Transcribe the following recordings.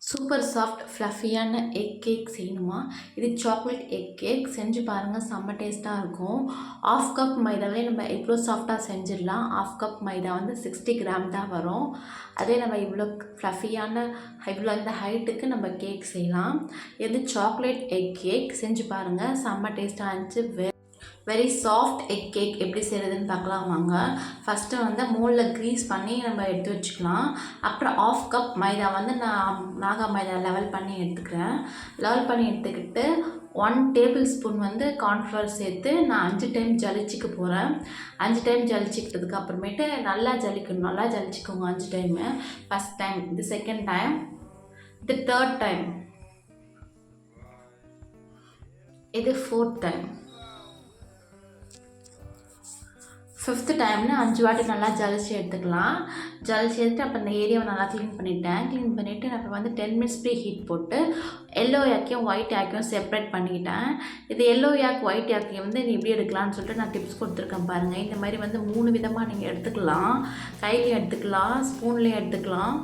Super soft ஃப்ளஃபியான egg cake செய்யணுமா? இது chocolate egg cake செஞ்சு பாருங்கள், செம்ம டேஸ்ட்டாக இருக்கும். 1/2 கப் மைதாவே நம்ம இவ்வளோ சாஃப்டாக செஞ்சிடலாம். 1/2 கப் மைதா வந்து 60 கிராம் தான் வரும். அதே நம்ம இவ்வளோ ஃப்ளஃபியான இவ்வளோ இந்த ஹைட்டுக்கு நம்ம கேக் செய்யலாம். இது சாக்லேட் எக் கேக் செஞ்சு பாருங்கள், செம்ம டேஸ்ட்டாக இருந்துச்சு. வெரி சாஃப்ட் எக் கேக் எப்படி செய்கிறதுன்னு பார்க்கலாம் வாங்க. ஃபஸ்ட்டு வந்து மோல்டில் க்ரீஸ் பண்ணி நம்ம எடுத்து வச்சுக்கலாம். அப்புறம் 1/2 கப் மைதா வந்து நான் நாகா மைதா லெவல் பண்ணி எடுத்துக்கிறேன். லெவல் பண்ணி எடுத்துக்கிட்டு 1 டேபிள் ஸ்பூன் வந்து கார்ன்ஃப்ளவர் சேர்த்து நான் 5 டைம் ஜலிச்சிக்க போகிறேன். 5 டைம் ஜலிச்சிக்கிட்டதுக்கு அப்புறமேட்டு நல்லா ஜலிக்கணும். நல்லா ஜலிச்சிக்கோங்க 5 டைமு. ஃபஸ்ட் டைம், இது செகண்ட் டைம், இது தேர்ட் டைம், இது ஃபோர்த் டைம், 5th டைம்னு 5 வாட்டி நல்லா ஜலிச்சு எடுத்துக்கலாம். ஜலிச்சு எடுத்துட்டு அப்போ இந்த ஏரியாவை நல்லா க்ளீன் பண்ணிவிட்டு அப்புறம் வந்து 10 மினிட்ஸ் ப்ரீ ஹீட் போட்டு எல்லோ யாக்கையும் ஒயிட் யாக்கையும் செப்பரேட் பண்ணிக்கிட்டேன். இது எல்லோ யாக் ஒயிட் யாக்கையை வந்து நீ எப்படி எடுக்கலாம்னு சொல்லிட்டு நான் டிப்ஸ் கொடுத்துருக்கேன் பாருங்கள். இந்த மாதிரி வந்து 3 விதமாக நீங்கள் எடுத்துக்கலாம். கையிலையும் எடுத்துக்கலாம், ஸ்பூன்லேயும் எடுத்துக்கலாம்.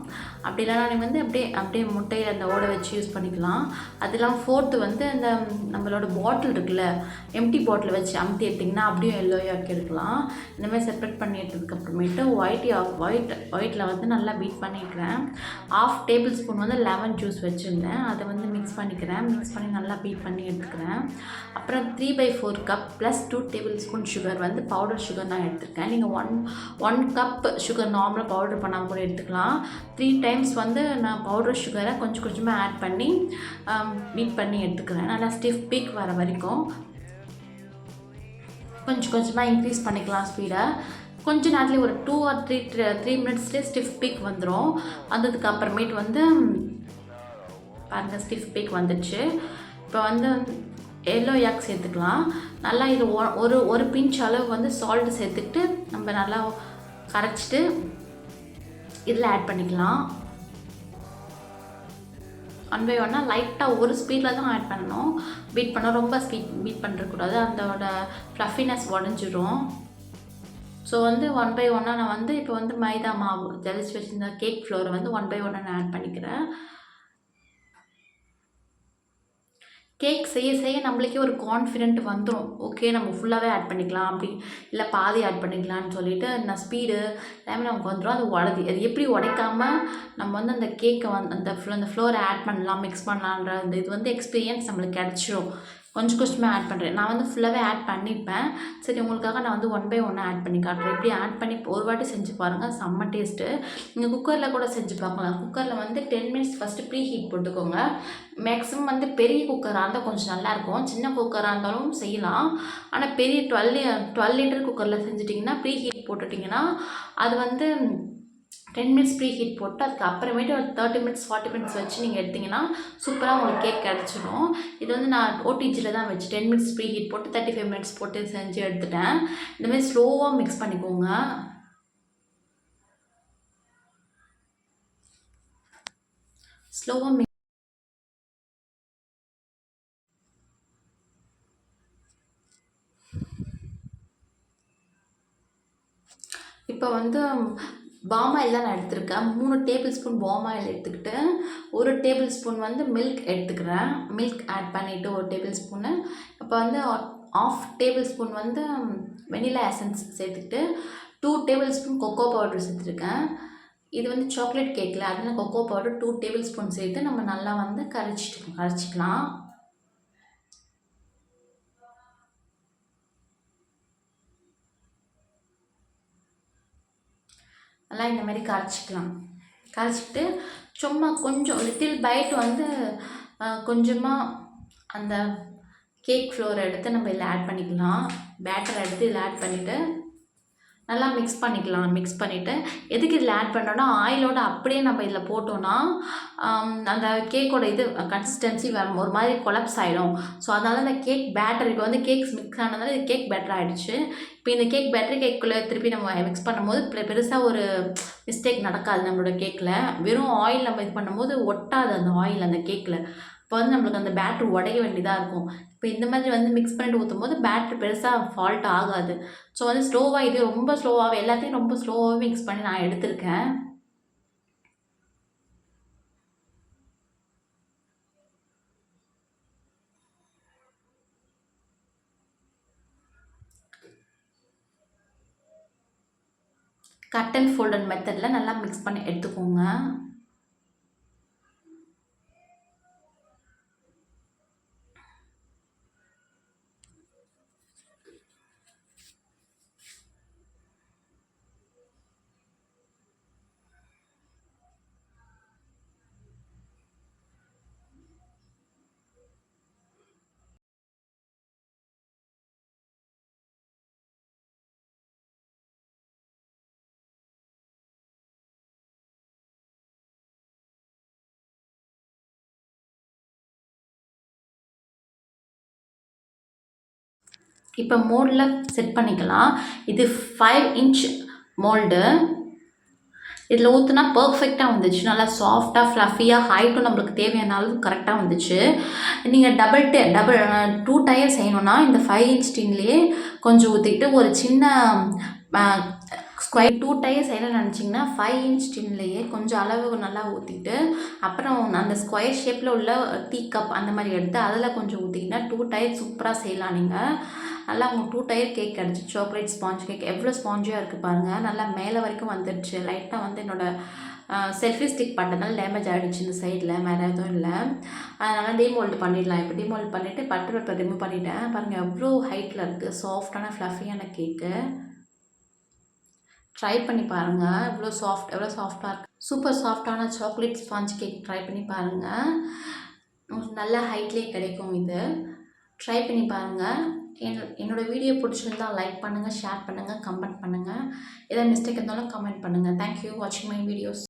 அப்படி இல்லைனா நீங்கள் வந்து அப்படியே முட்டையில் அந்த ஓடை வச்சு யூஸ் பண்ணிக்கலாம். அது இல்லாமல் 4th வந்து அந்த நம்மளோட பாட்டில் இருக்குல்ல, எம்டி பாட்டில் வச்சு அமுத்தி எடுத்திங்கன்னா அப்படியும் எல்லோ யாக் எடுக்கலாம். இந்த மாதிரி செப்பரேட் பண்ணி எடுத்ததுக்கப்புறமேட்டு ஒயிட்டில் வந்து நல்லா பீட் பண்ணிக்கிறேன். 1/2 டேபிள் ஸ்பூன் வந்து லெமன் ஜூஸ் வச்சுருந்தேன், அதை வந்து மிக்ஸ் பண்ணி நல்லா பீட் பண்ணி எடுத்துக்கிறேன். அப்புறம் 3/4 cup plus 2 table spoon sugar வந்து பவுடர் சுகர் நான் எடுத்துருக்கேன். நீங்கள் 1 கப் சுகர் நார்மலாக பவுடர் பண்ணாமல் கூட எடுத்துக்கலாம். 3 டைம்ஸ் வந்து நான் பவுடர் சுகரை கொஞ்சம் கொஞ்சமாக ஆட் பண்ணி பீட் பண்ணி எடுத்துக்கிறேன். நல்லா ஸ்டிஃப் பீக் வர வரைக்கும் கொஞ்சம் கொஞ்சமாக இன்க்ரீஸ் பண்ணிக்கலாம் ஸ்பீடை. கொஞ்ச நேரத்துலேயே ஒரு 2 or 3 மினிட்ஸ்லேயே ஸ்டிஃப் பீக் வந்துடும். வந்ததுக்கு அப்புறமேட்டு வந்து பாருங்கள், ஸ்டிஃப் பீக் வந்துடுச்சு. இப்போ வந்து எல்லோ யாக் சேர்த்துக்கலாம். நல்லா இது ஒரு பிஞ்ச் அளவு வந்து சால்ட் சேர்த்துக்கிட்டு நம்ம நல்லா கரைச்சிட்டு இதில் ஆட் பண்ணிக்கலாம். 1 by 1 லைட்டாக ஒரு ஸ்பீடில் தான் ஆட் பண்ணணும். பீட் பண்ணால் ரொம்ப பீட் பண்ணுறக்கூடாது, அதோட ஃப்ளஃபினஸ் உடஞ்சிடும். ஸோ வந்து 1 by 1 நான் வந்து இப்போ வந்து மைதா மாவு ஜலிச்சு வச்சுருந்த கேக் ஃப்ளோரை வந்து 1 by 1 நான் ஆட் பண்ணிக்கிறேன். கேக் செய்ய நம்மளுக்கே ஒரு கான்ஃபிடென்ட் வந்துடும். ஓகே, நம்ம ஃபுல்லாகவே ஆட் பண்ணிக்கலாம், அப்படி இல்லை பாதி ஆட் பண்ணிக்கலாம்னு சொல்லிட்டு நான் ஸ்பீடு எல்லாமே நமக்கு வந்துடும். அது எப்படி உடைக்காமல் நம்ம வந்து அந்த கேக்கை வந்து அந்த ஃப்ளோரை ஆட் பண்ணலாம், மிக்ஸ் பண்ணலான்ற அந்த இது வந்து எக்ஸ்பீரியன்ஸ் நம்மளுக்கு கிடச்சிரும். கொஞ்சம் கொஞ்சமாக ஆட் பண்ணுறேன். நான் வந்து ஃபுல்லாகவே ஆட் பண்ணிப்பேன். சரி, உங்களுக்காக நான் வந்து 1 by 1 ஆட் பண்ணி காட்டுறேன். இப்படி ஆட் பண்ணி ஒரு வாட்டி செஞ்சு பாருங்கள், செம்ம டேஸ்ட்டு. நீங்கள் குக்கரில் கூட செஞ்சு பார்க்கலாம். குக்கரில் வந்து 10 மினிட்ஸ் ஃபஸ்ட்டு ப்ரீ ஹீட் போட்டுக்கோங்க. மேக்ஸிமம் வந்து பெரிய குக்கராக இருந்தால் கொஞ்சம் நல்லாயிருக்கும். சின்ன குக்கராக இருந்தாலும் செய்யலாம். ஆனால் பெரிய 12 லிட்டர் குக்கரில் செஞ்சிட்டிங்கன்னா ப்ரீ ஹீட் போட்டுட்டிங்கன்னா அது வந்து 10 மினிட்ஸ் ப்ரீ ஹீட் போட்டு அதுக்கப்புறமேட்டு ஒரு 30 மினிட்ஸ் 40 மினிட்ஸ் வச்சு நீங்கள் எடுத்திங்கன்னா சூப்பராக உங்களுக்கு கேக் கிடச்சிடும். இது வந்து நான் ஓடிஜியில் தான் வச்சு 10 மினிட்ஸ் ப்ரீ ஹீட் போட்டு 35 மினிட்ஸ் போட்டு செஞ்சு எடுத்துட்டேன். இந்தமாதிரி ஸ்லோவாக மிக்ஸ் பண்ணிக்கோங்க. ஸ்லோவாக இப்போ வந்து பாம் ஆயில் தான் நான் எடுத்துருக்கேன். 3 டேபிள் ஸ்பூன் பாம் ஆயில் எடுத்துக்கிட்டு 1 டேபிள் ஸ்பூன் வந்து மில்க் எடுத்துக்கிறேன். மில்க் ஆட் பண்ணிவிட்டு 1 டேபிள் ஸ்பூனு. இப்போ வந்து 1/2 டேபிள் ஸ்பூன் வந்து வெனிலா எசன்ஸ் சேர்த்துக்கிட்டு 2 டேபிள் ஸ்பூன் கொக்கோ பவுடர் சேர்த்துருக்கேன். இது வந்து சாக்லேட் கேக்கில் அதில் கொக்கோ பவுடர் 2 டேபிள் ஸ்பூன் சேர்த்து நம்ம நல்லா வந்து கரைச்சிக்கலாம். நல்லா இந்த மாதிரி கரைச்சிக்கிட்டு சும்மா கொஞ்சம் லிட்டில் பைட் வந்து கொஞ்சமாக அந்த கேக் ஃப்ளோரை எடுத்து நம்ம இதில் ஆட் பண்ணிக்கலாம். பேட்டரை எடுத்து இதில் ஆட் பண்ணிவிட்டு நல்லா மிக்ஸ் பண்ணிவிட்டு எதுக்கு இதில் ஆட் பண்ணுறோன்னா, ஆயிலோடு அப்படியே நம்ம இதில் போட்டோன்னா அந்த கேக்கோட இது கன்சிஸ்டன்சி ஒரு மாதிரி கொலப்ஸ் ஆகிடும். ஸோ அதனால இந்த கேக் பேட்டர் இப்போ வந்து கேக்ஸ் மிக்ஸ் ஆனதால இது கேக் பேட்டர் ஆகிடுச்சு. இப்போ இந்த கேக் பேட்டர் கேக்குள்ளே திருப்பி நம்ம மிக்ஸ் பண்ணும்போது பெருசாக ஒரு மிஸ்டேக் நடக்காது நம்மளோட கேக்கில். வெறும் ஆயில் நம்ம இது பண்ணும்போது ஒட்டாது அந்த ஆயில் அந்த கேக்கில். இப்போ வந்து நம்மளுக்கு அந்த பேட்ரு உடைய வேண்டியதாக இருக்கும். இப்போ இந்த மாதிரி வந்து மிக்ஸ் பண்ணிட்டு ஊற்றும் போது பேட்ரு பெருசாக ஃபால்ட் ஆகாது. ஸோ வந்து ஸ்லோவாக இது ரொம்ப ஸ்லோவாகவே எல்லாத்தையும் ரொம்ப ஸ்லோவாகவே மிக்ஸ் பண்ணி நான் எடுத்திருக்கேன். கட் அண்ட் ஃபோல்டட் மெத்தடில் நல்லா மிக்ஸ் பண்ணி எடுத்துக்கோங்க. இப்போ மோல்டில் செட் பண்ணிக்கலாம். இது 5 இன்ச் மோல்டு. இதில் ஊற்றுனா பர்ஃபெக்டாக வந்துச்சு. நல்லா சாஃப்டாக ஃப்ளஃபியாக ஹைட்டும் நம்மளுக்கு தேவையான அளவு கரெக்டாக வந்துச்சு. நீங்கள் டபுள் 2 டயர் செய்யணுன்னா இந்த 5 இன்ச் டின்லேயே கொஞ்சம் ஊற்றிக்கிட்டு ஒரு சின்ன ஸ்கொயர் 2 டயர் செய்யணும்னு நினச்சிங்கன்னா 5 இன்ச் டின்லேயே கொஞ்சம் அளவு நல்லா ஊற்றிட்டு அப்புறம் அந்த ஸ்கொயர் ஷேப்பில் உள்ள டீ கப் அந்த மாதிரி எடுத்து அதில் கொஞ்சம் ஊற்றிக்கிட்டா 2 டயர் சூப்பராக செய்யலாம். நீங்கள் நல்லா உங்களுக்கு 2 டயர் கேக் கிடச்சி. சாக்லேட் ஸ்பாஞ்ச் கேக் எவ்வளோ ஸ்பாஞ்சியாக இருக்குது பாருங்கள். நல்லா மேலே வரைக்கும் வந்துடுச்சு. லைட்டாக வந்து என்னோடய செல்ஃபி ஸ்டிக் பண்ணுறதுனால டேமேஜ் ஆகிடுச்சு இந்த சைடில், வேறு எதுவும் இல்லை. அதனால் டீமோல்டு பண்ணிடலாம். இப்போ டீமோல்டு பண்ணிவிட்டு பட்டர் பேப்பர் ரிமூவ் பண்ணிவிட்டேன். பாருங்கள் எவ்வளோ ஹைட்டில் இருக்குது. சாஃப்டான ஃப்ளஃபியான கேக்கு. ட்ரை பண்ணி பாருங்கள். எவ்வளோ சாஃப்டாக இருக்குது. சூப்பர் சாஃப்டான சாக்லேட் ஸ்பாஞ்ச் கேக் ட்ரை பண்ணி பாருங்கள். நல்ல ஹைட்லேயே கிடைக்கும் இது. ட்ரை பண்ணி பாருங்கள். என்னோடய வீடியோ பிடிச்சிருந்தா லைக் பண்ணுங்கள், ஷேர் பண்ணுங்கள், கமெண்ட் பண்ணுங்கள். எதாவது மிஸ்டேக் இருந்தாலும் கமெண்ட் பண்ணுங்கள். தேங்க்யூ வாட்சிங் மை வீடியோஸ்.